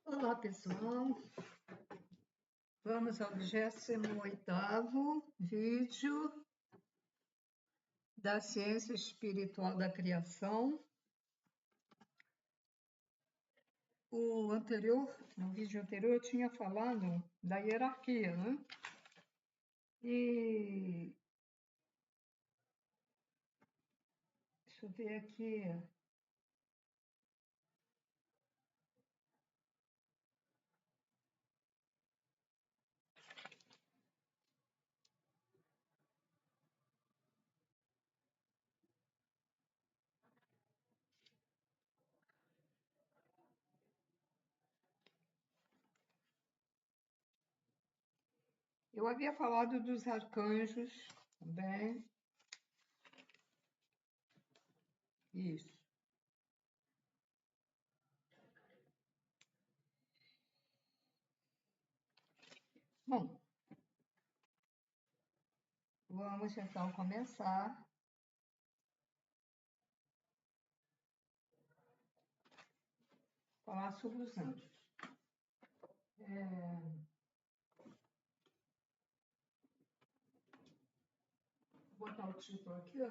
Olá, pessoal. Vamos ao 28º vídeo da ciência espiritual da criação. No vídeo anterior, eu tinha falado da hierarquia, né? E deixa eu ver aqui. Eu havia falado dos arcanjos também. Isso. Bom, vamos então começar a falar sobre os anjos. Vou botar o título aqui, ó.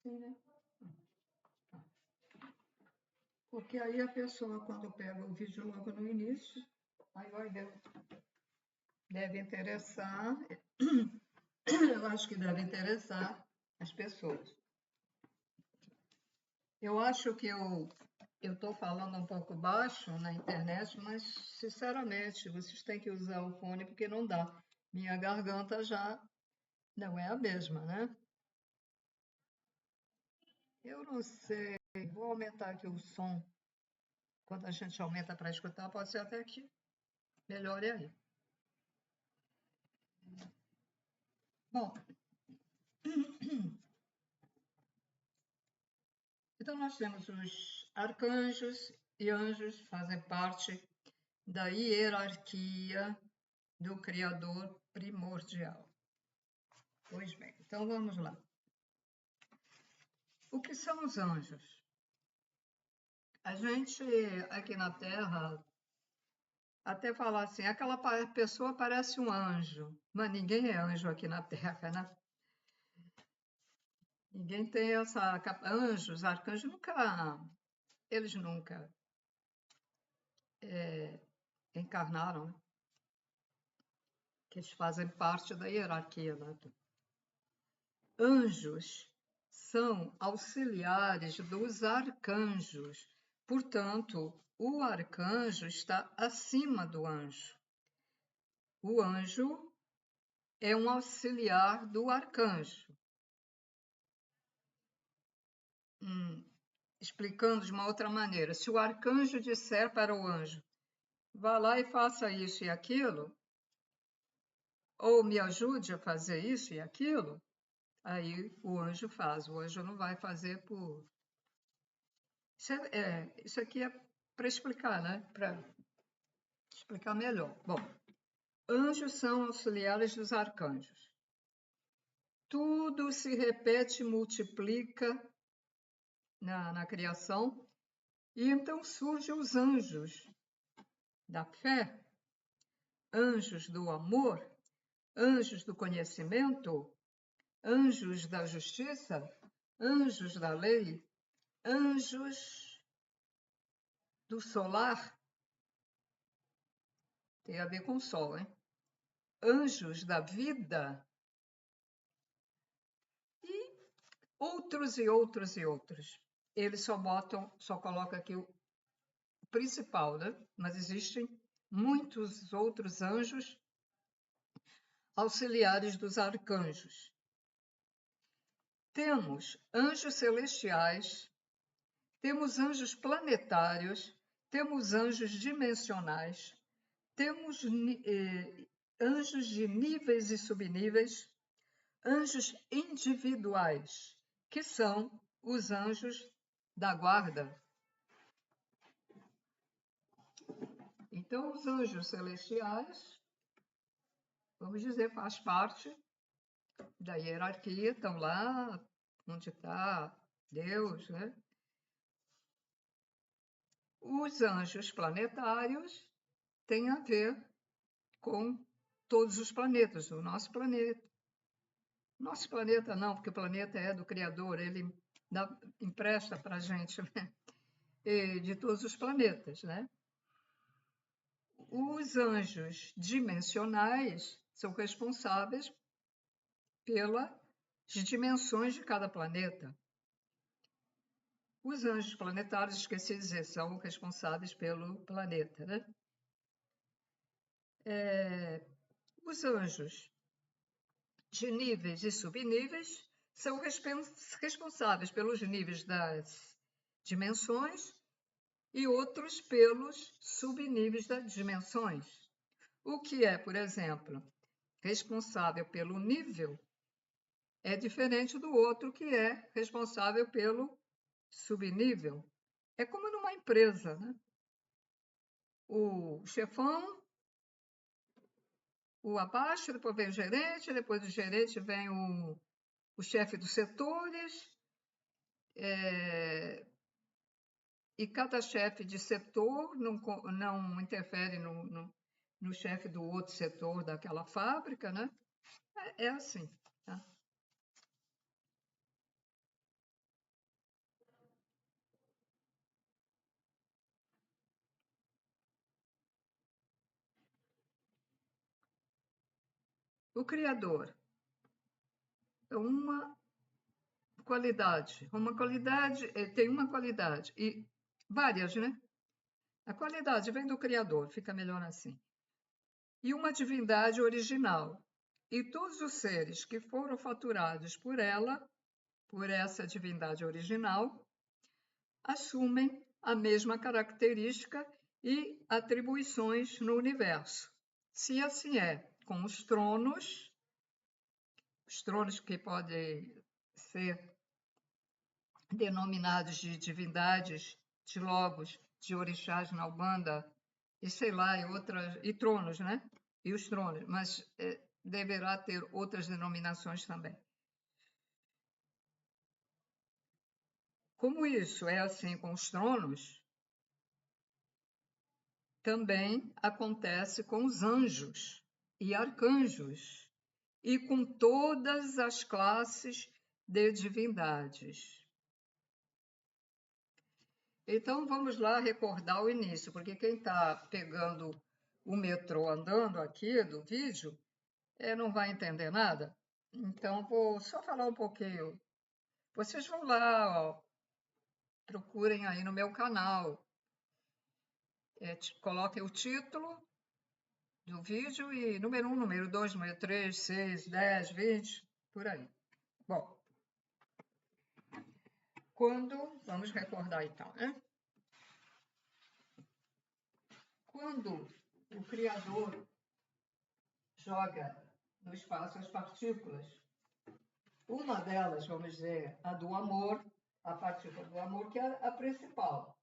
Sim, né? Porque aí a pessoa, quando pega o vídeo logo no início, aí vai ver, deve interessar, eu acho que deve interessar as pessoas. Eu acho que eu estou falando um pouco baixo na internet, mas, sinceramente, vocês têm que usar o fone porque não dá. Minha garganta já não é a mesma, né? Eu não sei, vou aumentar aqui o som. Quando a gente aumenta para escutar, pode ser até que melhore aí. Bom, então nós temos os arcanjos e anjos, fazem parte da hierarquia do Criador primordial. Pois bem, então vamos lá. O que são os anjos? A gente aqui na Terra até fala assim, aquela pessoa parece um anjo, mas ninguém é anjo aqui na Terra, né? Ninguém tem essa... Anjos, arcanjos, eles nunca encarnaram, né? Que eles fazem parte da hierarquia, né? Anjos são auxiliares dos arcanjos, portanto, o arcanjo está acima do anjo. O anjo é um auxiliar do arcanjo. Explicando de uma outra maneira, se o arcanjo disser para o anjo, vá lá e faça isso e aquilo, ou me ajude a fazer isso e aquilo, aí o anjo faz. O anjo não vai fazer por... Isso aqui é para explicar, né? Para explicar melhor. Bom, anjos são auxiliares dos arcanjos. Tudo se repete e multiplica na criação, e então surgem os anjos da fé, anjos do amor, anjos do conhecimento, anjos da justiça, anjos da lei, anjos do solar, tem a ver com o sol, hein? Anjos da vida, e outros e outros e outros. Eles só colocam aqui o principal, né? Mas existem muitos outros anjos auxiliares dos arcanjos. Temos anjos celestiais, temos anjos planetários, temos anjos dimensionais, temos anjos de níveis e subníveis, anjos individuais, que são os anjos da guarda. Então, os anjos celestiais, vamos dizer, faz parte da hierarquia, estão lá onde está Deus, né? Os anjos planetários têm a ver com todos os planetas, o nosso planeta. Nosso planeta não, porque o planeta é do Criador, ele empresta para a gente, né? De todos os planetas, né? Os anjos dimensionais são responsáveis pelas dimensões de cada planeta. Os anjos planetários, esqueci de dizer, são responsáveis pelo planeta, né? Os anjos de níveis e subníveis são responsáveis pelos níveis das dimensões e outros pelos subníveis das dimensões. O que é, por exemplo, responsável pelo nível é diferente do outro que é responsável pelo subnível. É como numa empresa, né? O chefão, o abaixo, depois vem o gerente, depois do gerente vem o chefe dos setores, e cada chefe de setor não interfere no chefe do outro setor daquela fábrica, né? É assim. Tá? O Criador é uma qualidade. Tem uma qualidade, e várias, né? A qualidade vem do Criador, fica melhor assim. E uma divindade original. E todos os seres que foram faturados por ela, por essa divindade original, assumem a mesma característica e atribuições no universo. Se assim é com os tronos que podem ser denominados de divindades, de logos, de orixás na Umbanda, e sei lá, e tronos, né? E os tronos, mas deverá ter outras denominações também. Como isso é assim com os tronos, também acontece com os anjos e arcanjos e com todas as classes de divindades. Então vamos lá recordar o início, porque quem está pegando o metrô andando aqui do vídeo não vai entender nada. Então vou só falar um pouquinho. Vocês vão lá, ó, procurem aí no meu canal, coloquem o título do vídeo e número 1, número 2, número 3, 6, 10, 20, por aí. Bom, vamos recordar então, né? Quando o Criador joga no espaço as partículas, uma delas, vamos dizer, a do amor, a partícula do amor, que é a principal.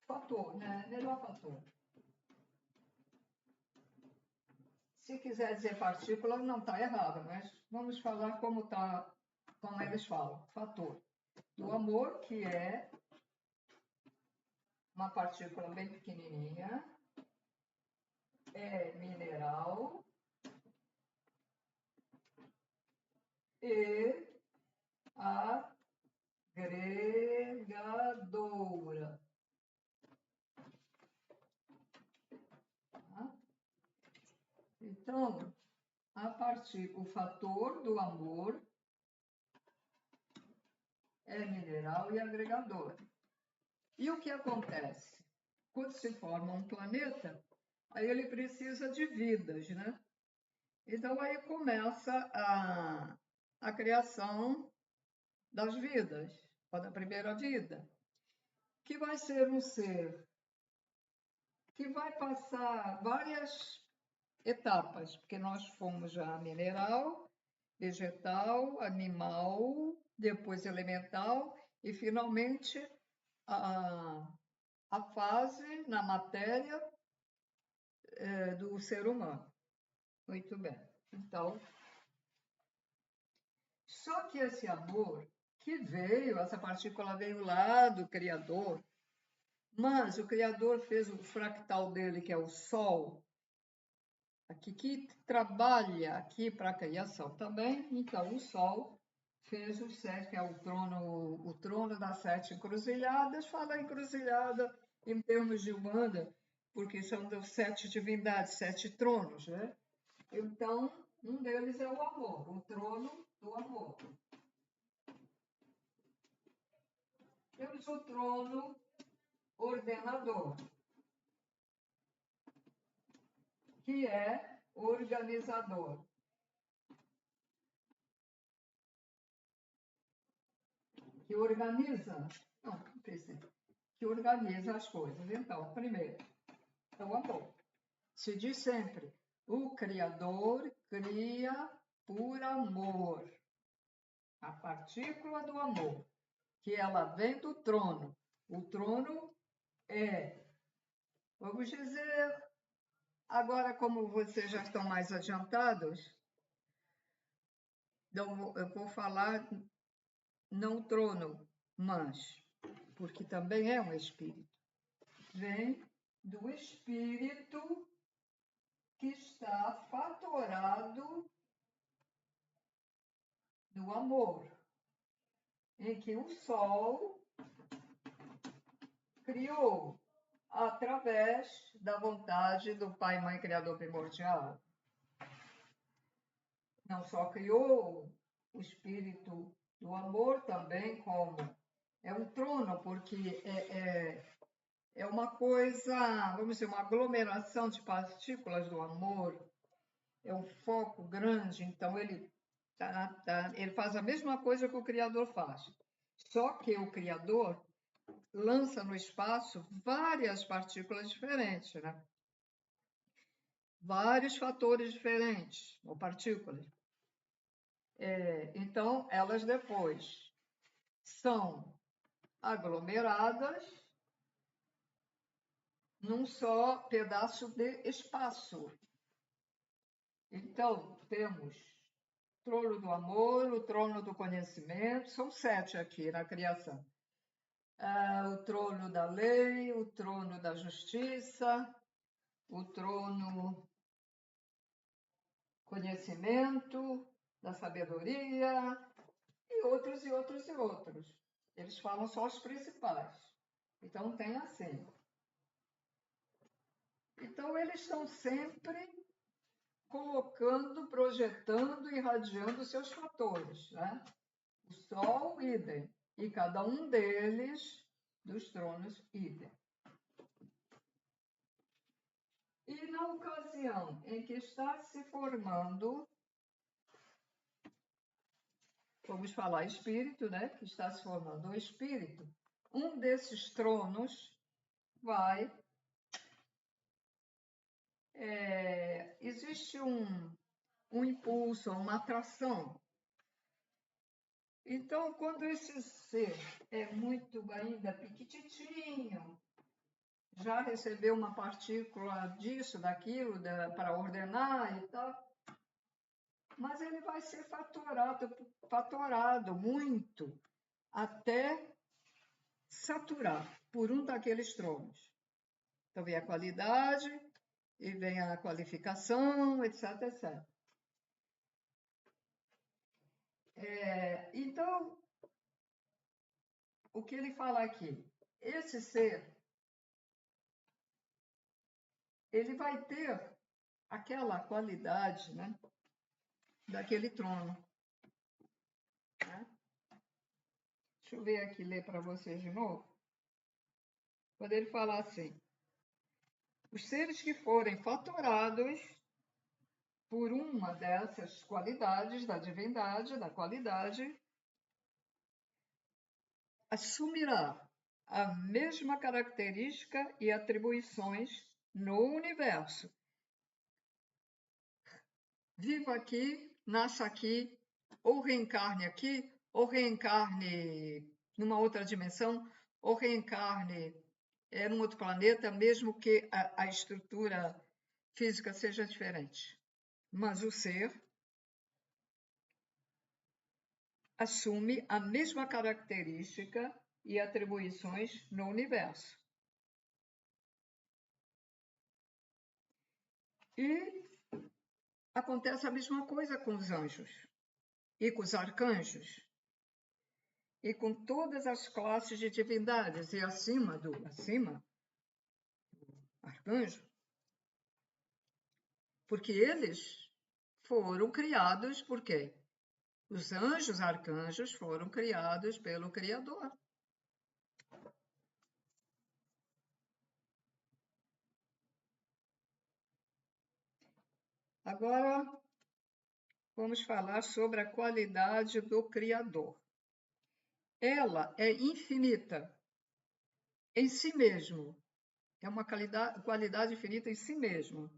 Fator, né? Melhor fator. Se quiser dizer partícula, não está errado, mas vamos falar como eles falam. Fator do amor, que é uma partícula bem pequenininha, é mineral e agregadora. Tá? Então, o fator do amor é mineral e agregador. E o que acontece? Quando se forma um planeta, aí ele precisa de vidas, né? Então aí começa a criação das vidas, ou da primeira vida, que vai ser um ser que vai passar várias etapas, porque nós fomos já mineral, vegetal, animal, depois elemental e finalmente a, a fase na matéria do ser humano. Muito bem. Então, só que esse amor que veio, essa partícula veio lá do Criador, mas o Criador fez o fractal dele, que é o Sol, aqui que trabalha aqui para a criação também. Então, o Sol fez o sete, que é o trono das sete encruzilhadas. Fala encruzilhada em termos de Umbanda, porque são das sete divindades, sete tronos, né? Então, um deles é o amor, o trono do amor. Temos o trono ordenador, que é organizador. Que organiza, não, que organiza as coisas. Então, primeiro, é o amor. Se diz sempre, o Criador cria por amor. A partícula do amor, que ela vem do trono. O trono é, vamos dizer, agora como vocês já estão mais adiantados, então eu vou falar não trono, mas, porque também é um espírito. Vem do espírito que está fatorado do amor, em que o Sol criou através da vontade do Pai, Mãe, Criador primordial. Não só criou o espírito do amor, também como é um trono, porque é uma coisa, vamos dizer, uma aglomeração de partículas do amor, é um foco grande, então ele ele faz a mesma coisa que o Criador faz. Só que o Criador lança no espaço várias partículas diferentes, né? Vários fatores diferentes, ou partículas. Então, elas depois são aglomeradas num só pedaço de espaço. Então, temos o trono do amor, o trono do conhecimento, são 7 aqui na criação. O trono da lei, o trono da justiça, o trono conhecimento, da sabedoria, e outros, e outros, e outros. Eles falam só os principais. Então, tem assim. Então, eles estão sempre colocando, projetando, irradiando seus fatores, né? O Sol, idem. E cada um deles, dos tronos, idem. E na ocasião em que está se formando, vamos falar espírito, né? Que está se formando o espírito, um desses tronos vai... existe um impulso, uma atração. Então, quando esse ser é muito ainda pequititinho, já recebeu uma partícula disso, daquilo, para ordenar e tal, mas ele vai ser fatorado muito, até saturar por um daqueles tronos. Então, vem a qualidade, e vem a qualificação, etc, etc. Então, o que ele fala aqui? Esse ser, ele vai ter aquela qualidade, né, daquele trono. Né? Deixa eu ver aqui, ler para vocês de novo. Quando ele fala assim, os seres que forem fatorados por uma dessas qualidades da divindade, da qualidade, assumirá a mesma característica e atribuições no universo. viva aqui, nasça aqui, ou reencarne numa outra dimensão, ou reencarne num outro planeta, mesmo que a estrutura física seja diferente. Mas o ser assume a mesma característica e atribuições no universo. E acontece a mesma coisa com os anjos e com os arcanjos e com todas as classes de divindades e acima do arcanjo, porque eles foram criados por quê? Os anjos, arcanjos foram criados pelo Criador. Agora, vamos falar sobre a qualidade do Criador. Ela é infinita em si mesmo, é uma qualidade infinita em si mesmo,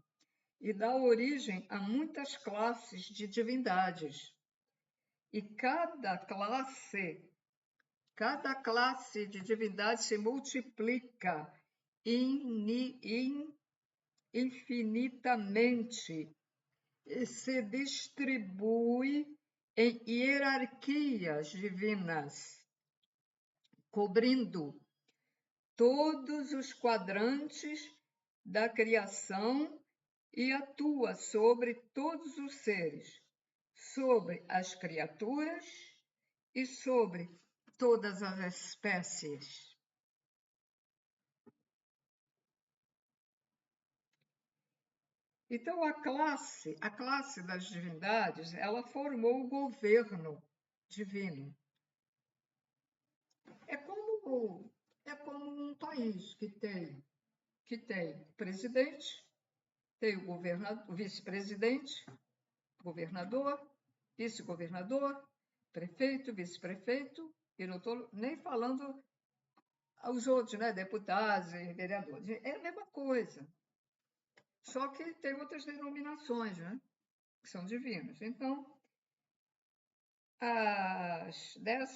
e dá origem a muitas classes de divindades. E cada classe de divindade se multiplica infinitamente e se distribui em hierarquias divinas, cobrindo todos os quadrantes da criação e atua sobre todos os seres, sobre as criaturas e sobre todas as espécies. Então, a classe das divindades, ela formou o governo divino. É como um país que tem presidente, tem o vice-presidente, governador, vice-governador, prefeito, vice-prefeito, e não estou nem falando aos outros, né, deputados e vereadores. É a mesma coisa. Só que tem outras denominações, né, que são divinas. Então,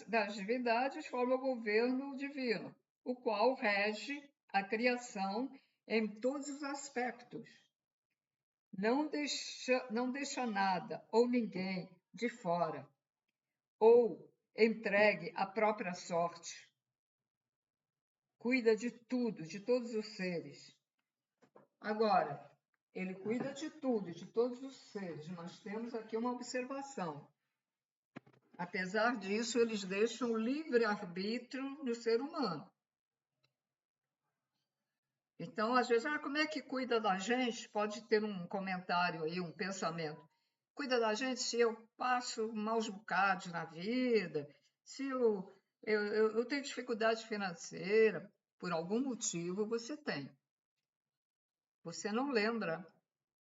das divindades formam o governo divino, o qual rege a criação em todos os aspectos. Não deixa nada ou ninguém de fora, ou entregue à própria sorte. Cuida de tudo, de todos os seres. Agora, ele cuida de tudo, de todos os seres. Nós temos aqui uma observação. Apesar disso, eles deixam o livre-arbítrio no ser humano. Então, às vezes, como é que cuida da gente? Pode ter um comentário aí, um pensamento. Cuida da gente se eu passo maus bocados na vida, se eu tenho dificuldade financeira, por algum motivo você tem. Você não lembra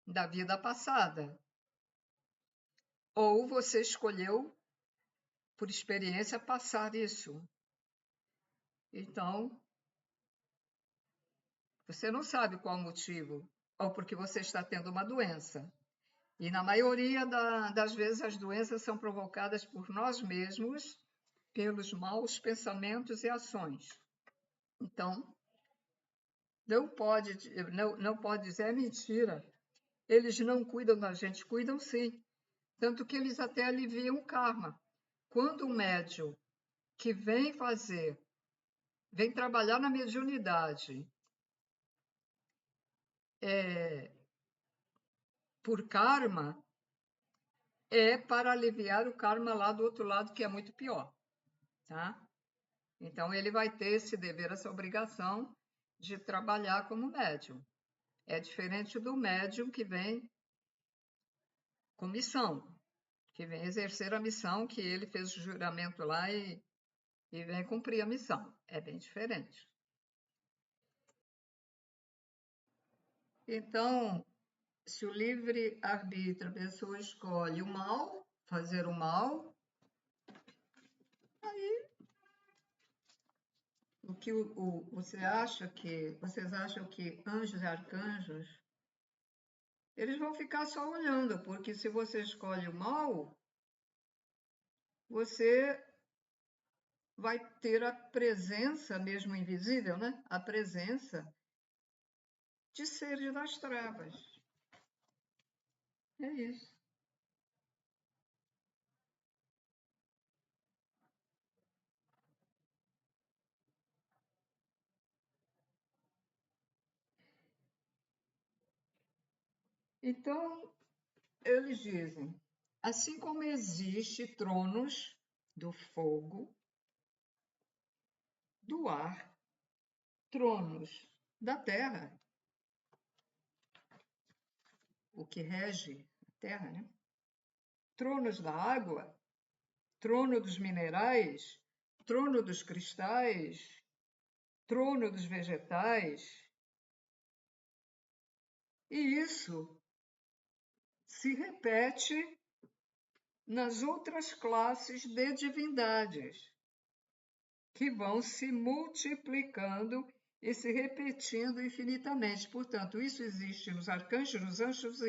da vida passada. Ou você escolheu, por experiência, passar isso. Então, você não sabe qual o motivo, ou porque você está tendo uma doença. E na maioria das vezes as doenças são provocadas por nós mesmos, pelos maus pensamentos e ações. Então, não pode dizer é mentira. Eles não cuidam da gente, cuidam sim. Tanto que eles até aliviam o karma. Quando um médium que vem trabalhar na mediunidade por karma, é para aliviar o karma lá do outro lado, que é muito pior, tá? Então, ele vai ter esse dever, essa obrigação de trabalhar como médium. É diferente do médium que vem com missão, que vem exercer a missão que ele fez o juramento lá e vem cumprir a missão. É bem diferente. Então, se o livre-arbítrio, a pessoa escolhe o mal, fazer o mal, aí o que vocês acham que anjos e arcanjos eles vão ficar só olhando, porque se você escolhe o mal, você vai ter a presença, mesmo invisível, né? A presença de seres das trevas. É isso. Então, eles dizem, assim como existe tronos do fogo, do ar, tronos da terra, o que rege a terra, né? Tronos da água, trono dos minerais, trono dos cristais, trono dos vegetais. E isso se repete nas outras classes de divindades, que vão se multiplicando e se repetindo infinitamente. Portanto, isso existe nos arcanjos, nos anjos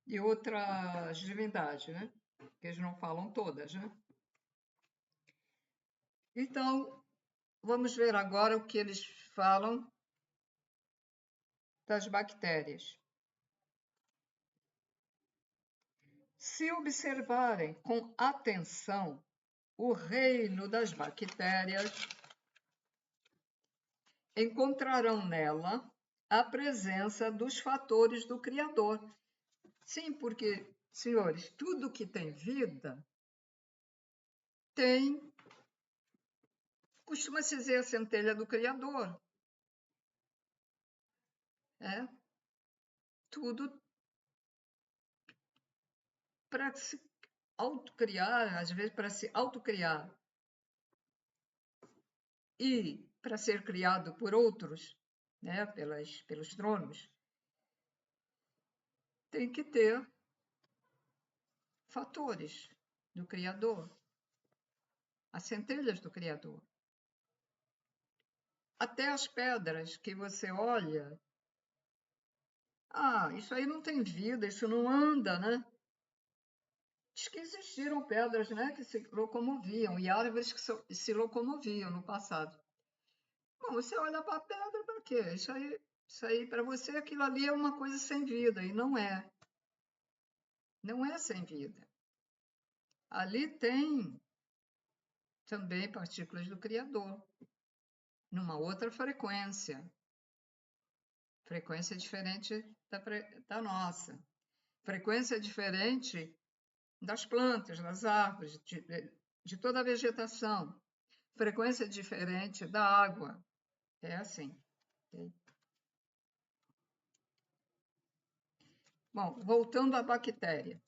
e outras divindades, né? Que eles não falam todas, né? Então, vamos ver agora o que eles falam das bactérias. Se observarem com atenção o reino das bactérias, encontrarão nela a presença dos fatores do Criador. Sim, porque, senhores, tudo que tem vida tem, costuma-se dizer, a centelha do Criador. É? Tudo para se autocriar, às vezes para se autocriar e para ser criado por outros, né, pelos tronos, tem que ter fatores do Criador, as centelhas do Criador. Até as pedras que você olha, isso aí não tem vida, isso não anda, né? Diz que existiram pedras, né, que se locomoviam e árvores que se locomoviam no passado. Bom, você olha para a pedra para quê? Isso aí para você, aquilo ali é uma coisa sem vida, e não é. Não é sem vida. Ali tem também partículas do Criador, numa outra frequência. Frequência diferente da nossa. Frequência diferente das plantas, das árvores, de toda a vegetação. Frequência diferente da água. É assim. Bom, voltando à bactéria.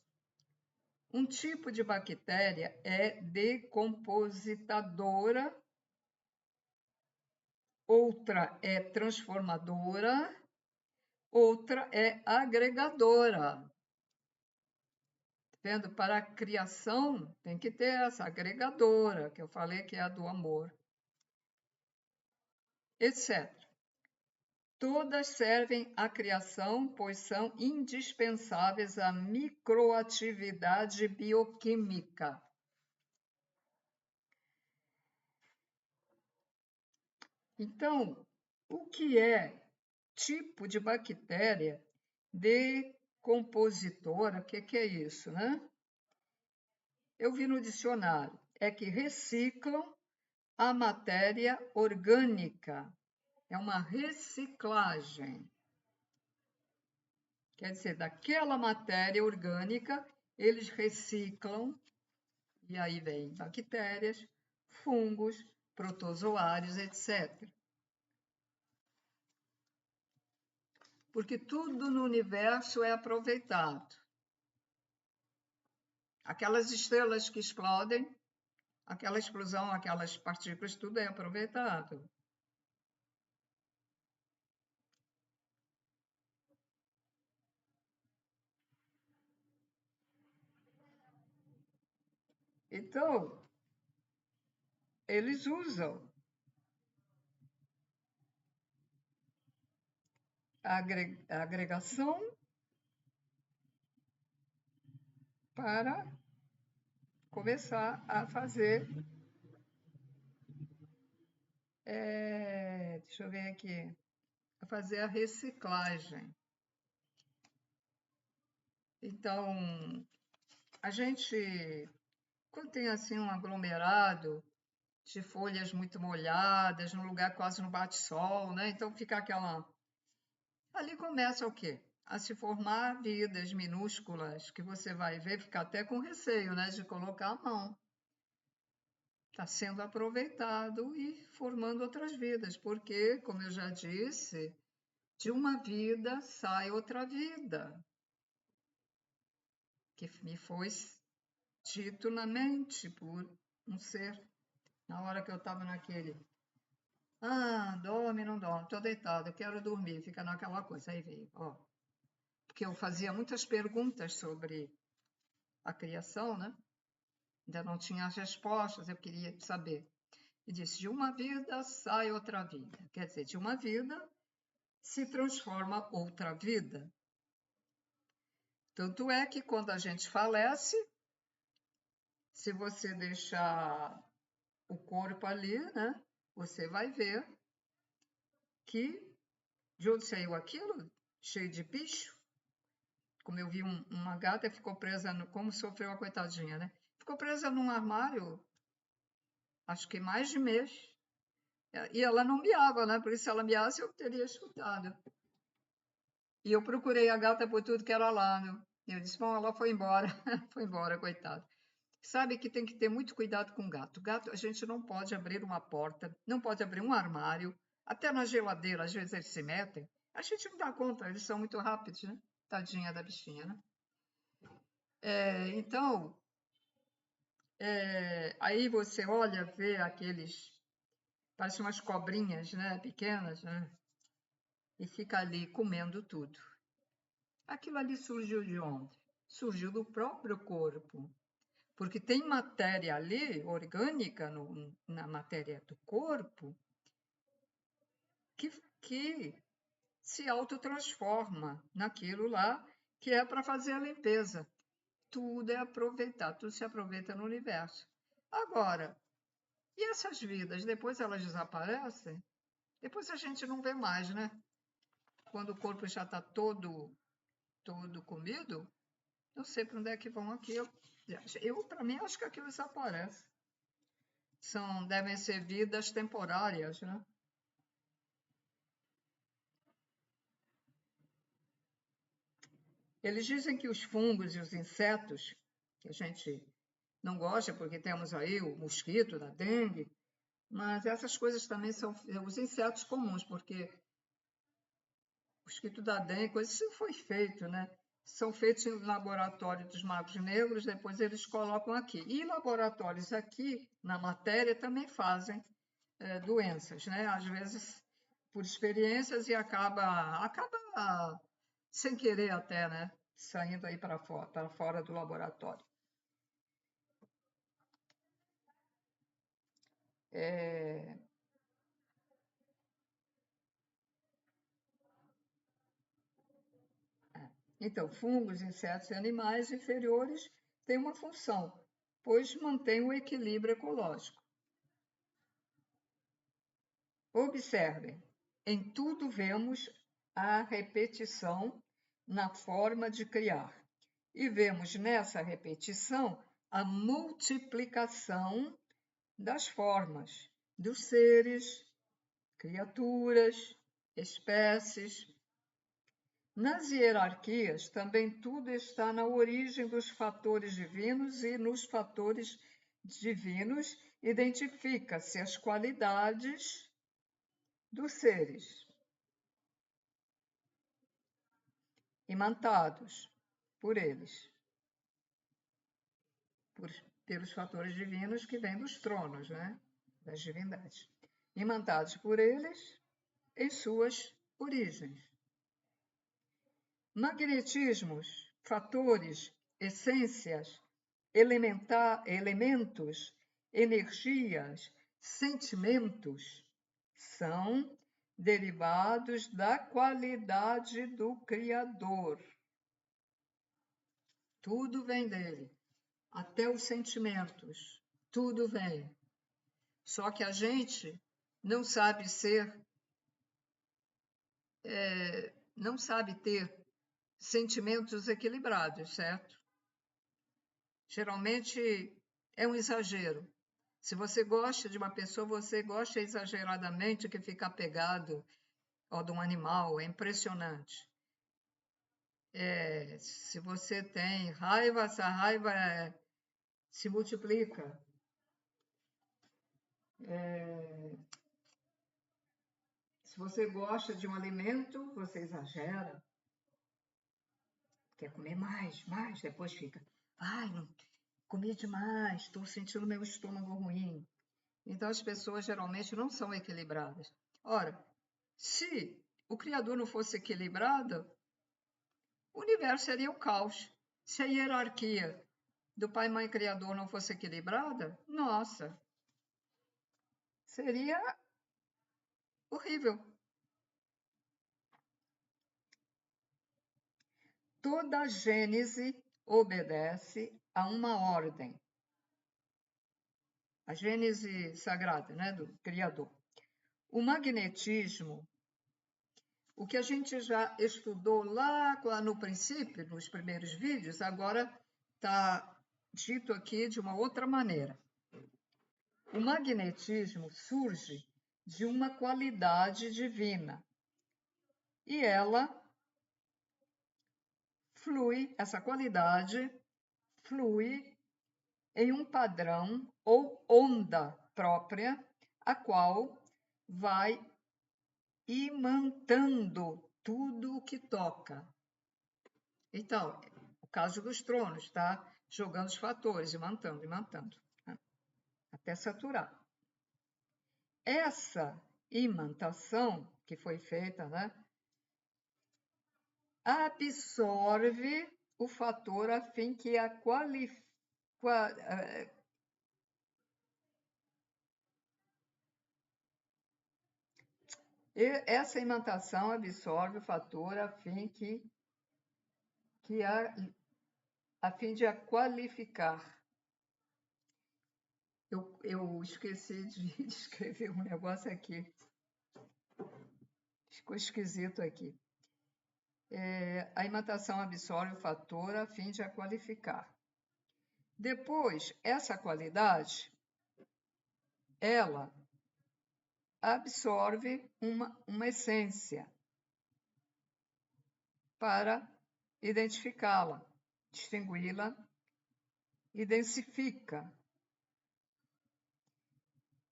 Um tipo de bactéria é decompositadora, outra é transformadora, outra é agregadora. Vendo? Para a criação tem que ter essa agregadora, que eu falei que é a do amor, etc. Todas servem à criação, pois são indispensáveis à microatividade bioquímica. Então, o que é tipo de bactéria decompositora? O que é isso, né? Eu vi no dicionário, é que reciclam a matéria orgânica. É uma reciclagem. Quer dizer, daquela matéria orgânica, eles reciclam, e aí vem bactérias, fungos, protozoários, etc. Porque tudo no universo é aproveitado. Aquelas estrelas que explodem, aquela explosão, aquelas partículas, tudo é aproveitado. Então, eles usam. a agregação para começar a fazer, deixa eu ver aqui, a fazer a reciclagem. Então, a gente, quando tem assim um aglomerado de folhas muito molhadas, num lugar quase não bate sol, né? Então fica aquela... Ali começa o quê? A se formar vidas minúsculas, que você vai ver, ficar até com receio, né? De colocar a mão. Está sendo aproveitado e formando outras vidas, porque, como eu já disse, de uma vida sai outra vida, que me foi dito na mente por um ser, na hora que eu estava naquele, dorme, não dorme, estou deitado, quero dormir, fica naquela coisa, aí veio, ó, porque eu fazia muitas perguntas sobre a criação, né? Ainda não tinha as respostas, eu queria saber. E disse, de uma vida sai outra vida, quer dizer, de uma vida se transforma outra vida. Tanto é que quando a gente falece, se você deixar o corpo ali, né, você vai ver que de onde saiu aquilo, cheio de bicho. Como eu vi uma gata ficou presa, como sofreu a coitadinha, né? Ficou presa num armário, acho que mais de mês. E ela não miava, né? Por isso, se ela miasse, eu teria escutado. E eu procurei a gata por tudo que era lado. Eu disse, bom, ela foi embora. Foi embora, coitada. Sabe que tem que ter muito cuidado com gato. Gato, a gente não pode abrir uma porta, não pode abrir um armário, até na geladeira, às vezes eles se metem. A gente não dá conta, eles são muito rápidos, né? Tadinha da bichinha, né? Então, aí você olha, vê aqueles, parecem umas cobrinhas, né? Pequenas, né? E fica ali comendo tudo. Aquilo ali surgiu de onde? Surgiu do próprio corpo. Porque tem matéria ali, orgânica, na matéria do corpo, que se autotransforma naquilo lá que é para fazer a limpeza. Tudo é aproveitado, tudo se aproveita no universo. Agora, e essas vidas, depois elas desaparecem? Depois a gente não vê mais, né? Quando o corpo já está todo comido, não sei para onde é que vão aquilo. Para mim, acho que aquilo desaparece. Devem ser vidas temporárias, né? Eles dizem que os fungos e os insetos, que a gente não gosta porque temos aí o mosquito da dengue, mas essas coisas também são os insetos comuns, porque o mosquito da dengue, isso foi feito, né? São feitos em laboratório dos magos negros, depois eles colocam aqui. E laboratórios aqui, na matéria, também fazem doenças, né? Às vezes por experiências e acaba sem querer até, né? Saindo aí para fora do laboratório. Então, fungos, insetos e animais inferiores têm uma função, pois mantêm o equilíbrio ecológico. Observem, em tudo vemos a repetição na forma de criar. E vemos nessa repetição a multiplicação das formas, dos seres, criaturas, espécies. Nas hierarquias, também tudo está na origem dos fatores divinos e nos fatores divinos identifica-se as qualidades dos seres imantados por eles, pelos fatores divinos que vêm dos tronos, né? Das divindades, imantados por eles em suas origens. Magnetismos, fatores, essências, elementos, energias, sentimentos são derivados da qualidade do Criador. Tudo vem dele, até os sentimentos, tudo vem. Só que a gente não sabe não sabe ter sentimentos equilibrados, certo? Geralmente é um exagero. Se você gosta de uma pessoa, você gosta exageradamente que fica apegado de um animal, é impressionante. Se você tem raiva, essa raiva se multiplica. Se você gosta de um alimento, você exagera. Quer comer mais, depois fica, ai, não, comi demais, estou sentindo meu estômago ruim. Então as pessoas geralmente não são equilibradas. Ora, se o Criador não fosse equilibrado, o universo seria um caos. Se a hierarquia do Pai, Mãe, Criador não fosse equilibrada, nossa, seria horrível. Toda Gênese obedece a uma ordem. A Gênese sagrada, né, do Criador. O magnetismo, o que a gente já estudou lá no princípio, nos primeiros vídeos, agora está dito aqui de uma outra maneira. O magnetismo surge de uma qualidade divina e ela flui, essa qualidade flui em um padrão ou onda própria, a qual vai imantando tudo o que toca. Então, o caso dos tronos, tá? Jogando os fatores, imantando, né? Até saturar. Essa imantação que foi feita, né? Absorve o fator a fim que a essa imantação absorve o fator a fim a fim de a qualificar. Eu esqueci de escrever um negócio aqui. Ficou esquisito aqui. A imantação absorve o fator a fim de a qualificar. Depois, essa qualidade, ela absorve uma essência para identificá-la, distingui-la e densifica.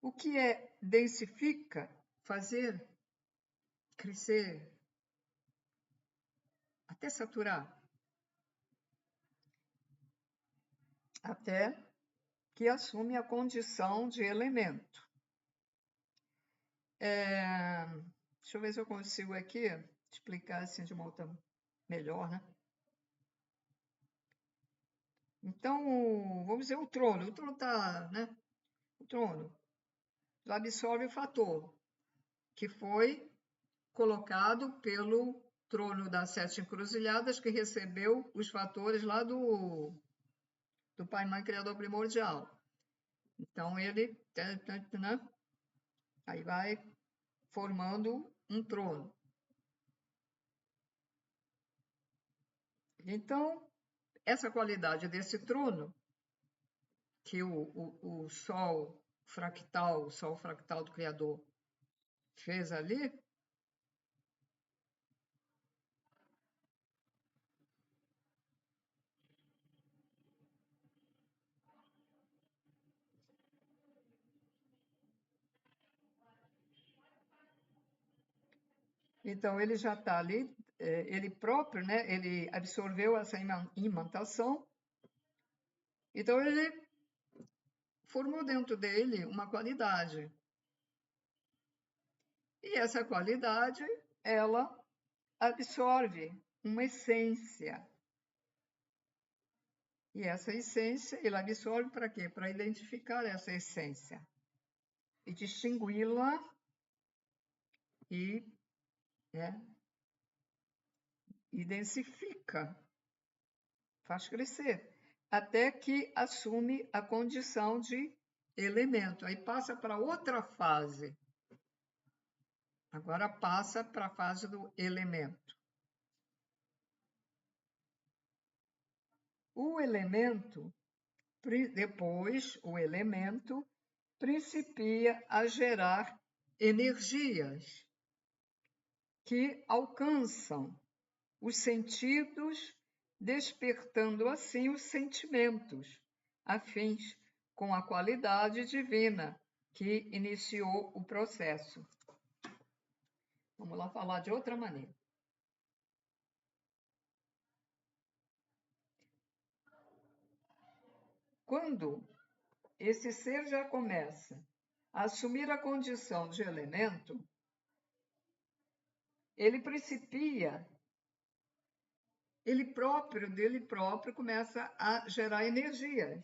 O que é densifica? Fazer crescer até saturar, até que assume a condição de elemento. Deixa eu ver se eu consigo aqui explicar assim de uma outra melhor, né? Então, vamos dizer o trono. O trono está, né? O trono absorve o fator que foi colocado pelo trono das 7 encruzilhadas, que recebeu os fatores lá do Pai, Mãe, Criador primordial. Então, ele, né? Aí vai formando um trono. Então, essa qualidade desse trono, que o sol fractal do Criador fez ali, então ele já está ali, ele próprio, né? Ele absorveu essa imantação, então ele formou dentro dele uma qualidade. E essa qualidade, ela absorve uma essência. E essa essência, ele absorve para quê? Para identificar essa essência e distingui-la e, né, e densifica, faz crescer, até que assume a condição de elemento. Aí passa para outra fase. Agora passa para a fase do elemento. Depois, o elemento principia a gerar energias que alcançam os sentidos, despertando assim os sentimentos, afins com a qualidade divina que iniciou o processo. Vamos lá falar de outra maneira. Quando esse ser já começa a assumir a condição de elemento, ele principia, dele próprio, começa a gerar energias.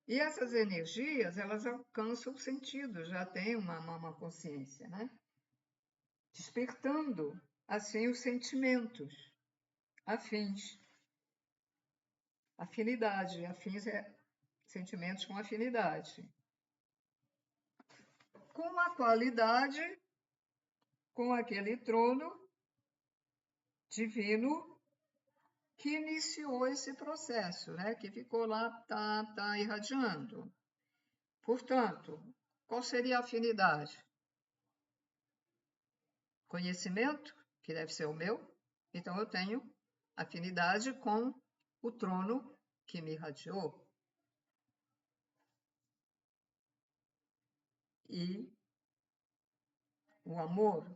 E essas energias, elas alcançam o sentido, já tem uma consciência, né? Despertando, assim, os sentimentos afins. Afinidade, afins é sentimentos com afinidade. Com a qualidade, com aquele trono divino que iniciou esse processo, né? Que ficou lá, tá irradiando. Portanto, qual seria a afinidade? Conhecimento, que deve ser o meu, então eu tenho afinidade com o trono que me irradiou. E o amor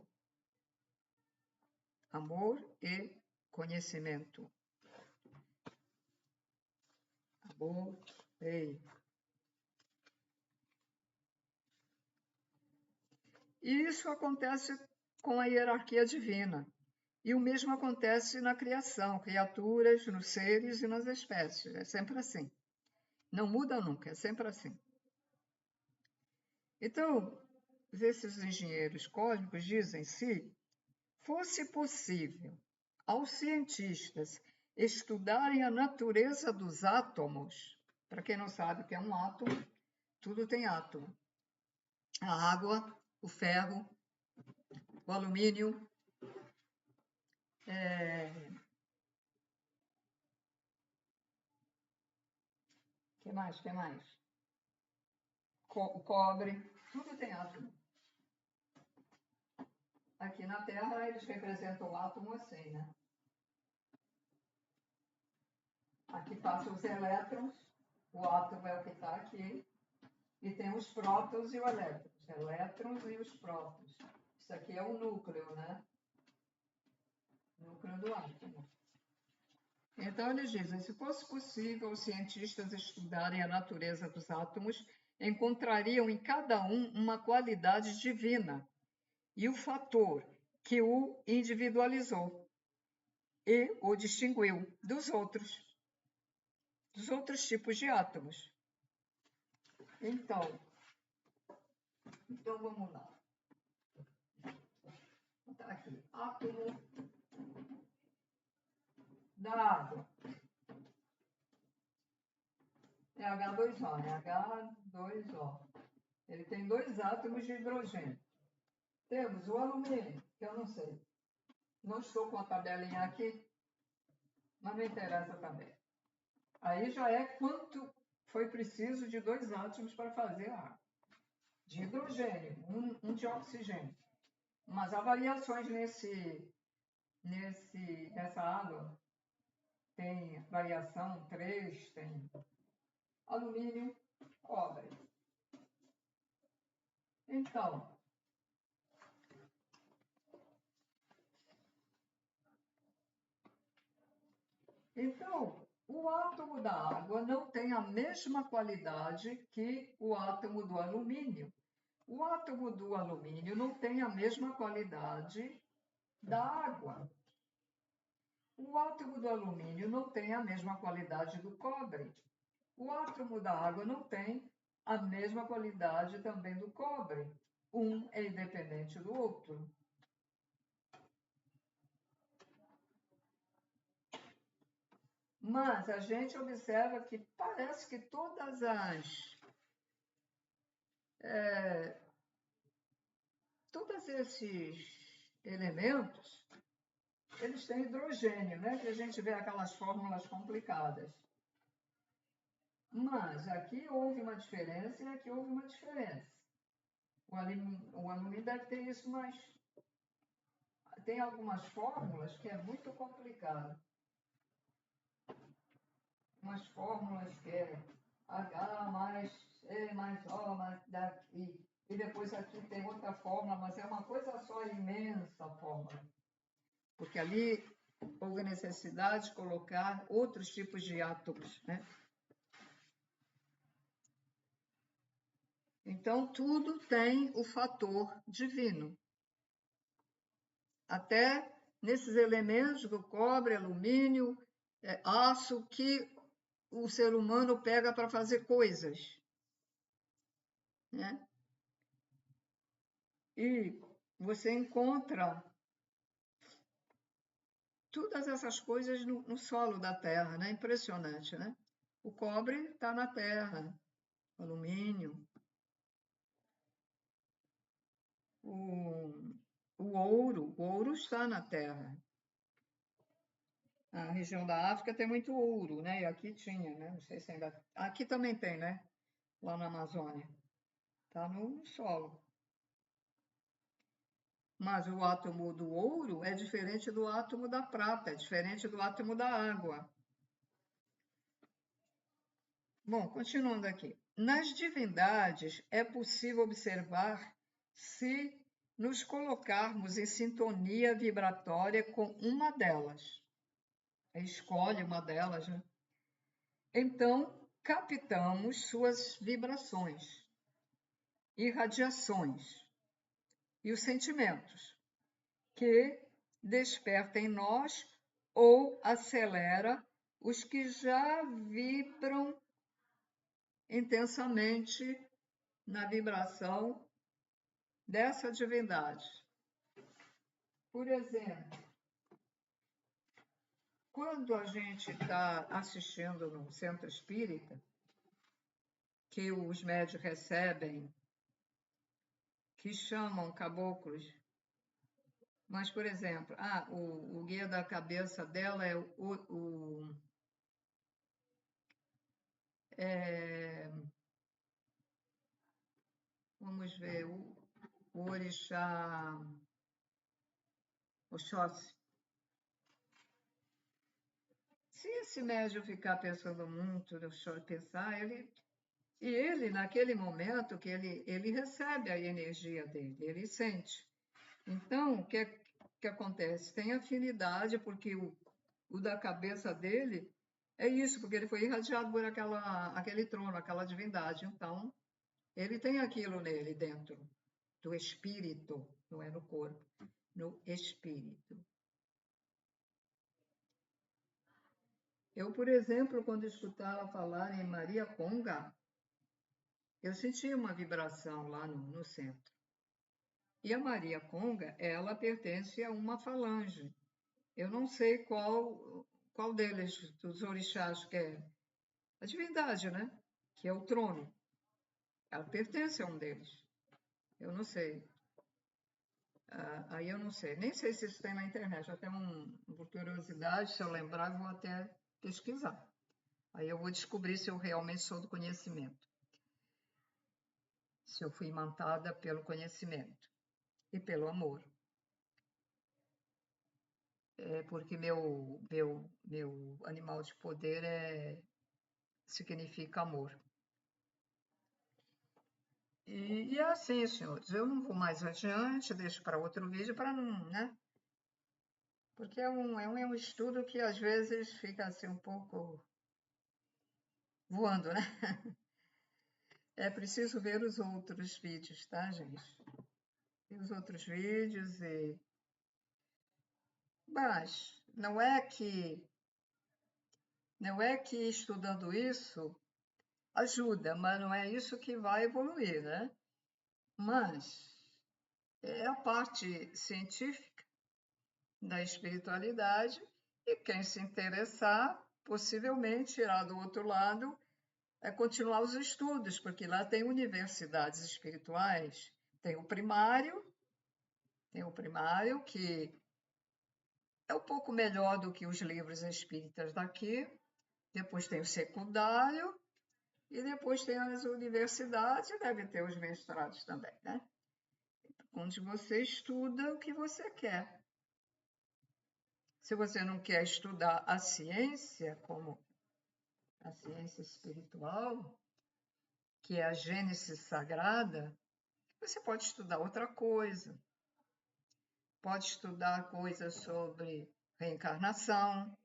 e conhecimento. Amor e. E isso acontece com a hierarquia divina. E o mesmo acontece na criação, criaturas, nos seres e nas espécies. É sempre assim. Não muda nunca, é sempre assim. Então, esses engenheiros cósmicos dizem: se fosse possível aos cientistas estudarem a natureza dos átomos, para quem não sabe o que é um átomo, tudo tem átomo. A água, o ferro, o alumínio, que mais? O cobre, tudo tem átomo. Aqui na Terra eles representam o átomo assim, né? Aqui passam os elétrons, o átomo é o que está aqui, e tem os prótons e os elétrons e os prótons. Isso aqui é o núcleo, né? Núcleo do átomo. Então eles dizem: se fosse possível os cientistas estudarem a natureza dos átomos, encontrariam em cada um uma qualidade divina e o fator que o individualizou e o distinguiu dos outros tipos de átomos. Então vamos lá. Tá aqui, átomo da água. É H2O, né? H2O. Ele tem 2 átomos de hidrogênio. Temos o alumínio, que eu não sei. Não estou com a tabelinha aqui, mas não interessa a tabela. Aí já é quanto foi preciso de 2 átomos para fazer a água. De hidrogênio, um de oxigênio. Mas há variações nessa água. Tem variação 3, tem alumínio, cobre. Então, o átomo da água não tem a mesma qualidade que o átomo do alumínio. O átomo do alumínio não tem a mesma qualidade da água. O átomo do alumínio não tem a mesma qualidade do cobre. O átomo da água não tem a mesma qualidade também do cobre. Um é independente do outro. Mas a gente observa que parece que todos esses elementos, eles têm hidrogênio, né? Que a gente vê aquelas fórmulas complicadas. Mas aqui houve uma diferença e aqui houve uma diferença. O alumínio deve ter isso, mas tem algumas fórmulas que é muito complicado. Umas fórmulas que é H mais E mais O mais daqui. E depois aqui tem outra fórmula, mas é uma coisa só, imensa fórmula. Porque ali houve necessidade de colocar outros tipos de átomos, né? Então, tudo tem o fator divino. Até nesses elementos do cobre, alumínio, aço, que o ser humano pega para fazer coisas, né? E você encontra todas essas coisas no solo da Terra, né? Impressionante, né? O cobre está na Terra, o alumínio, o ouro está na Terra. A região da África tem muito ouro, né? E aqui tinha, né? Não sei se ainda. Aqui também tem, né? Lá na Amazônia. Está no solo. Mas o átomo do ouro é diferente do átomo da prata, é diferente do átomo da água. Bom, continuando aqui. Nas divindades é possível observar se nos colocarmos em sintonia vibratória com uma delas. Escolhe uma delas, né? Então, captamos suas vibrações, irradiações e os sentimentos que desperta em nós ou acelera os que já vibram intensamente na vibração dessa divindade. Por exemplo, quando a gente está assistindo no centro espírita, que os médios recebem, que chamam caboclos, mas, por exemplo, o guia da cabeça dela é vamos ver, o orixá Oxóssi. Se esse médium ficar pensando muito, pensar, ele, naquele momento que ele recebe a energia dele, ele sente. Então, o que acontece? Tem afinidade, porque o da cabeça dele é isso, porque ele foi irradiado por aquele trono, aquela divindade. Então, ele tem aquilo nele dentro, do espírito, não é no corpo, no espírito. Eu, por exemplo, quando escutava falar em Maria Conga, eu sentia uma vibração lá no centro. E a Maria Conga, ela pertence a uma falange. Eu não sei qual deles, dos orixás, que é a divindade, né? Que é o trono. Ela pertence a um deles. Eu não sei. Aí eu não sei. Nem sei se isso tem na internet. Eu tenho por curiosidade, se eu lembrar, eu vou até pesquisar. Aí eu vou descobrir se eu realmente sou do conhecimento. Se eu fui imantada pelo conhecimento e pelo amor. Porque meu animal de poder significa amor. E é assim, senhores, eu não vou mais adiante, deixo para outro vídeo para não, né? Porque é um estudo que às vezes fica assim um pouco voando, né? É preciso ver os outros vídeos, tá, gente? E os outros vídeos Mas não é que estudando isso ajuda, mas não é isso que vai evoluir, né? Mas é a parte científica da espiritualidade e quem se interessar, possivelmente irá do outro lado continuar os estudos, porque lá tem universidades espirituais, tem o primário que é um pouco melhor do que os livros espíritas daqui, depois tem o secundário e depois tem as universidades e deve ter os mestrados também, né? Onde você estuda o que você quer. Se você não quer estudar a ciência, como a ciência espiritual, que é a Gênese Sagrada, você pode estudar outra coisa. Pode estudar coisas sobre reencarnação,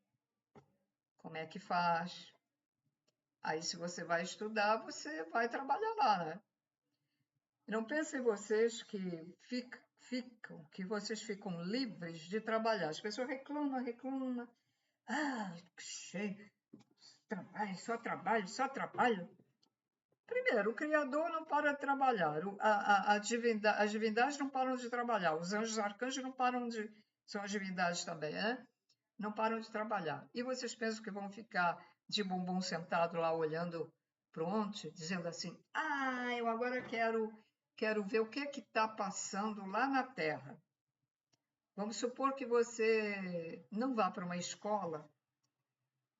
como é que faz. Aí, se você vai estudar, você vai trabalhar lá, né? Não pensem vocês que vocês ficam livres de trabalhar. As pessoas reclamam. Ah, cheio, trabalho, só trabalho. Primeiro, o Criador não para de trabalhar, as divindades não param de trabalhar, os anjos arcanjos não param de. São as divindades também, né? Não param de trabalhar. E vocês pensam que vão ficar de bumbum sentado lá olhando para o monte, dizendo assim: ah, eu agora quero ver o que está passando lá na Terra. Vamos supor que você não vá para uma escola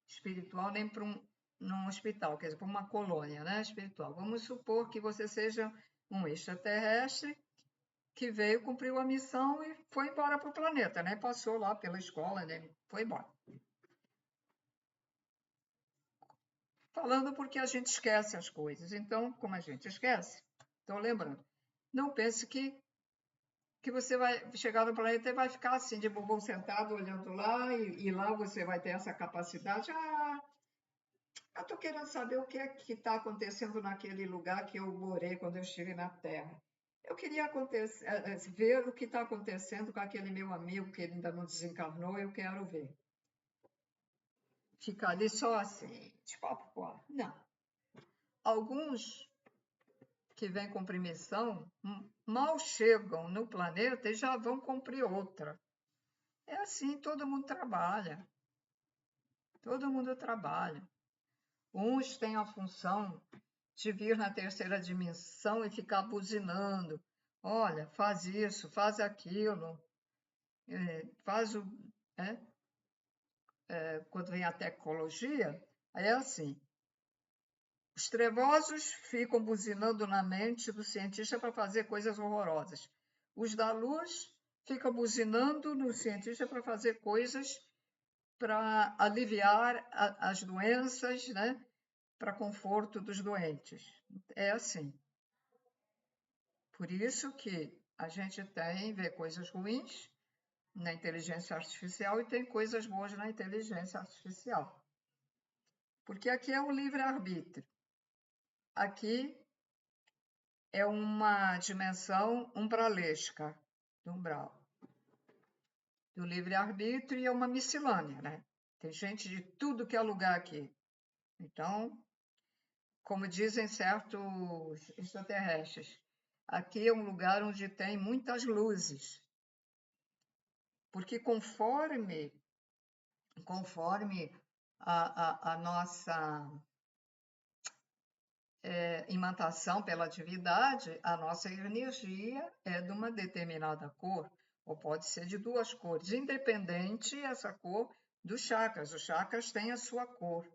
espiritual nem para num hospital, quer dizer, para uma colônia, né, espiritual. Vamos supor que você seja um extraterrestre que veio, cumpriu a missão e foi embora para o planeta, né? Passou lá pela escola, né? Foi embora. Falando porque a gente esquece as coisas. Então, como a gente esquece, então lembrando, não pense que você vai chegar no planeta e vai ficar assim, de bumbum sentado, olhando lá, e lá você vai ter essa capacidade. Ah, eu estou querendo saber o que é que está acontecendo naquele lugar que eu morei quando eu estive na Terra. Eu queria ver o que está acontecendo com aquele meu amigo que ainda não desencarnou, eu quero ver. Ficar ali só assim, de papo fora. Não. Alguns que vêm cumprir missão mal chegam no planeta e já vão cumprir outra. É assim, todo mundo trabalha. Todo mundo trabalha. Uns têm a função de vir na terceira dimensão e ficar buzinando. Olha, faz isso, faz aquilo, faz o. Quando vem a tecnologia, é assim. Os trevosos ficam buzinando na mente do cientista para fazer coisas horrorosas. Os da luz ficam buzinando no cientista para fazer coisas para aliviar as doenças, né? Para conforto dos doentes. É assim. Por isso que a gente vê coisas ruins na inteligência artificial e tem coisas boas na inteligência artificial. Porque aqui é o livre-arbítrio. Aqui é uma dimensão umbralesca, do umbral, do livre-arbítrio, e é uma miscelânea, né? Tem gente de tudo que é lugar aqui. Então, como dizem certos extraterrestres, aqui é um lugar onde tem muitas luzes. Porque conforme a nossa imantação pela atividade, a nossa energia é de uma determinada cor, ou pode ser de duas cores, independente essa cor dos chakras. Os chakras têm a sua cor,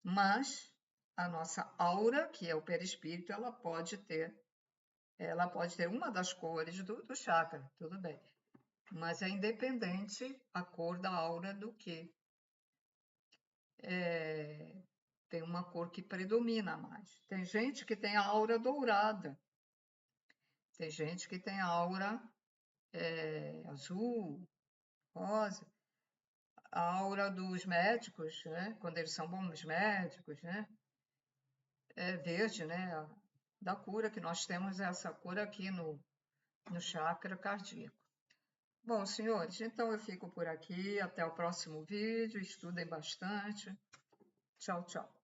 mas a nossa aura, que é o perispírito, ela pode ter uma das cores do chakra, tudo bem. Mas é independente a cor da aura do que tem uma cor que predomina mais. Tem gente que tem a aura dourada, tem gente que tem a aura azul, rosa, a aura dos médicos, né? Quando eles são bons médicos, né? É verde, né? Da cura, que nós temos essa cura aqui no chakra cardíaco. Bom, senhores, então eu fico por aqui. Até o próximo vídeo. Estudem bastante. Tchau, tchau.